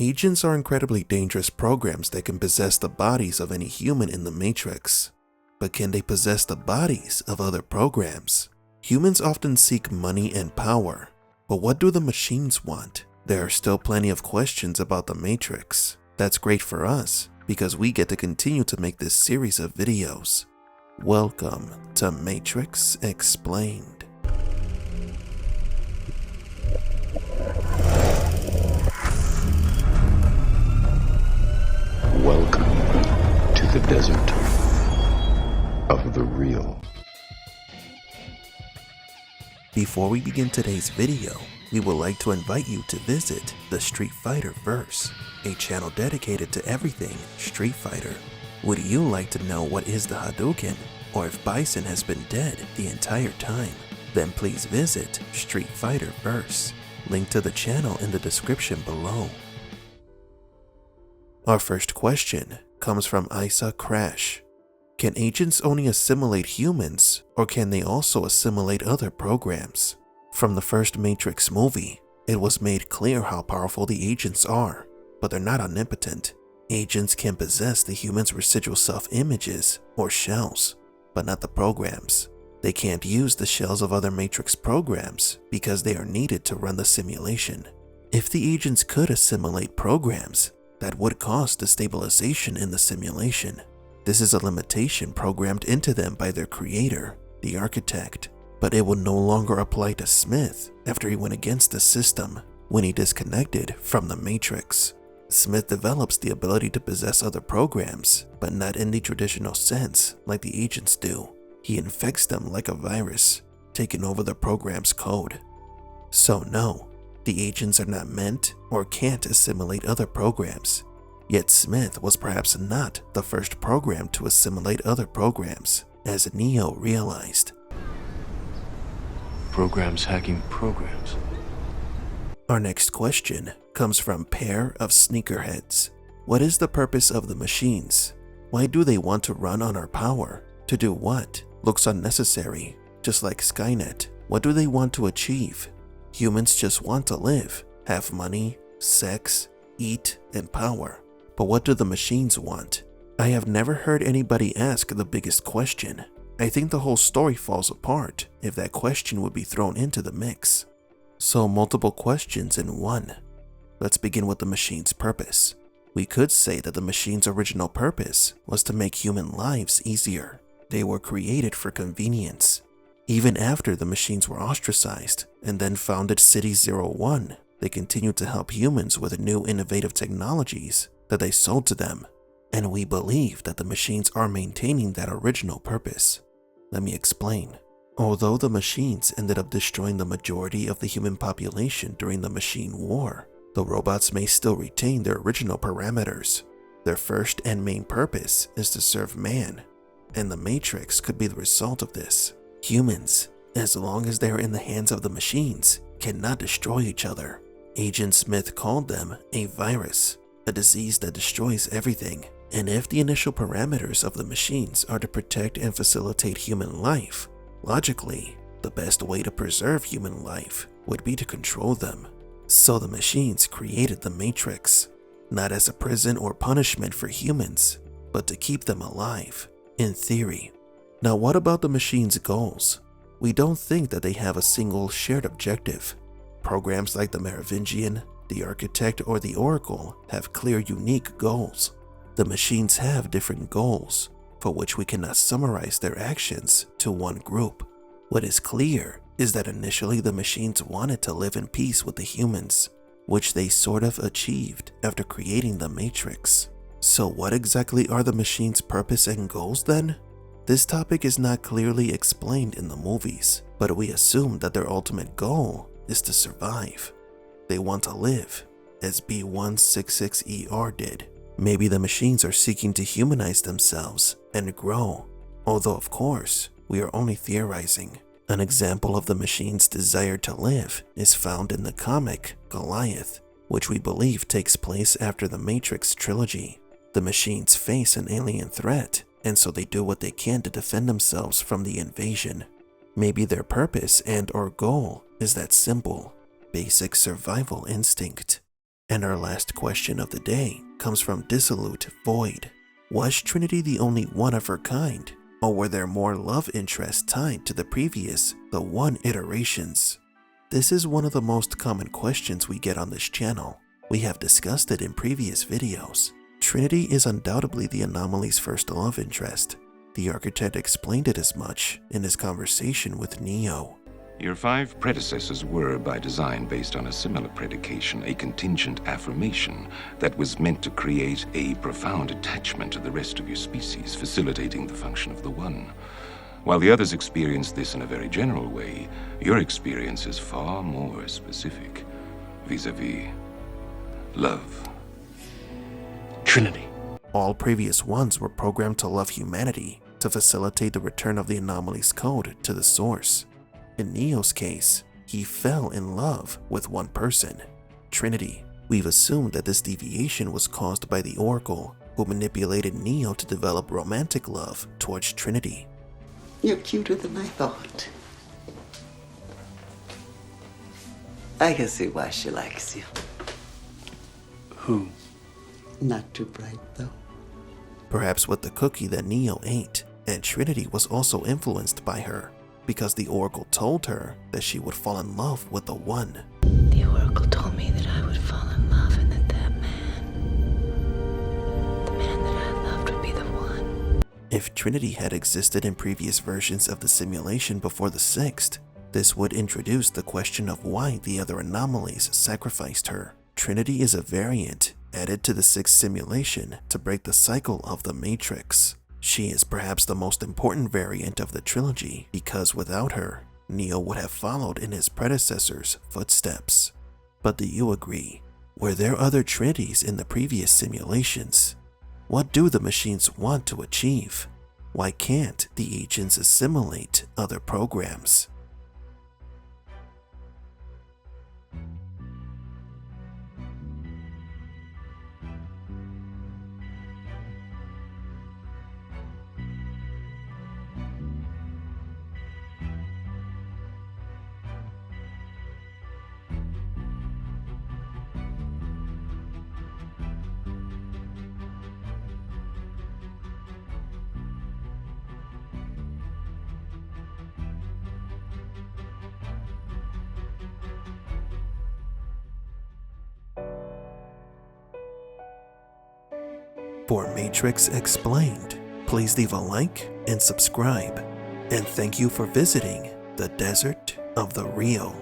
Agents are incredibly dangerous programs that can possess the bodies of any human in the Matrix. But can they possess the bodies of other programs? Humans often seek money and power, but what do the machines want? There are still plenty of questions about the Matrix. That's great for us, because we get to continue to make this series of videos. Welcome to Matrix Explained. Welcome to the desert of the real. Before we begin today's video, we would like to invite you to visit the Street Fighter Verse, a channel dedicated to everything Street Fighter. Would you like to know what is the Hadouken, or if Bison has been dead the entire time? Then please visit Street Fighter Verse. Link to the channel in the description below. Our first question comes from Isa Crash. Can agents only assimilate humans, or can they also assimilate other programs? From the first Matrix movie, it was made clear how powerful the agents are, but they're not omnipotent. Agents can possess the human's residual self-images, or shells, but not the programs. They can't use the shells of other Matrix programs because they are needed to run the simulation. If the agents could assimilate programs, that would cause destabilization in the simulation. This is a limitation programmed into them by their creator, the architect, but it will no longer apply to Smith after he went against the system when he disconnected from the Matrix. Smith develops the ability to possess other programs, but not in the traditional sense like the agents do. He infects them like a virus, taking over the program's code. So no, the agents are not meant or can't assimilate other programs. Yet Smith was perhaps not the first program to assimilate other programs, as Neo realized. Programs hacking programs. Our next question comes from Pair of Sneakerheads. What is the purpose of the machines? Why do they want to run on our power? To do what? Looks unnecessary, just like Skynet. What do they want to achieve? Humans just want to live, have money, sex, eat, and power. But what do the machines want? I have never heard anybody ask the biggest question. I think the whole story falls apart if that question would be thrown into the mix. So multiple questions in one. Let's begin with the machine's purpose. We could say that the machine's original purpose was to make human lives easier. They were created for convenience. Even after the machines were ostracized and then founded City-01, they continued to help humans with new innovative technologies that they sold to them, and we believe that the machines are maintaining that original purpose. Let me explain. Although the machines ended up destroying the majority of the human population during the machine war, the robots may still retain their original parameters. Their first and main purpose is to serve man, and the Matrix could be the result of this. Humans, as long as they are in the hands of the machines, cannot destroy each other. Agent Smith called them a virus, a disease that destroys everything. And if the initial parameters of the machines are to protect and facilitate human life, logically, the best way to preserve human life would be to control them. So the machines created the Matrix, not as a prison or punishment for humans, but to keep them alive, in theory. Now what about the machines' goals? We don't think that they have a single shared objective. Programs like the Merovingian, the Architect, or the Oracle have clear, unique goals. The machines have different goals, for which we cannot summarize their actions to one group. What is clear is that initially the machines wanted to live in peace with the humans, which they sort of achieved after creating the Matrix. So what exactly are the machines' purpose and goals then? This topic is not clearly explained in the movies, but we assume that their ultimate goal is to survive. They want to live, as B166ER did. Maybe the machines are seeking to humanize themselves and grow, although of course, we are only theorizing. An example of the machine's desire to live is found in the comic Goliath, which we believe takes place after the Matrix trilogy. The machines face an alien threat, and so they do what they can to defend themselves from the invasion. Maybe their purpose and/or goal is that simple. Basic survival instinct. And our last question of the day comes from Dissolute Void. Was Trinity the only one of her kind, or were there more love interests tied to the previous, the one iterations? This is one of the most common questions we get on this channel. We have discussed it in previous videos. Trinity is undoubtedly the anomaly's first love interest. The architect explained it as much in his conversation with Neo. Your 5 predecessors were, by design, based on a similar predication, a contingent affirmation that was meant to create a profound attachment to the rest of your species, facilitating the function of the One. While the others experienced this in a very general way, your experience is far more specific, vis-a-vis love. Trinity. All previous ones were programmed to love humanity to facilitate the return of the anomaly's code to the source. In Neo's case, he fell in love with one person, Trinity. We've assumed that this deviation was caused by the Oracle, who manipulated Neo to develop romantic love towards Trinity. You're cuter than I thought. I can see why she likes you. Who? Not too bright, though. Perhaps with the cookie that Neo ate, and Trinity was also influenced by her, because the Oracle told her that she would fall in love with the One. The Oracle told me that I would fall in love and that the man that I loved would be the one. If Trinity had existed in previous versions of the simulation before the 6th, this would introduce the question of why the other anomalies sacrificed her. Trinity is a variant added to the 6th simulation to break the cycle of the Matrix. She is perhaps the most important variant of the trilogy because without her, Neo would have followed in his predecessor's footsteps. But do you agree? Were there other Trinities in the previous simulations? What do the machines want to achieve? Why can't the agents assimilate other programs? For Matrix Explained, please leave a like and subscribe. And thank you for visiting the Desert of the Real.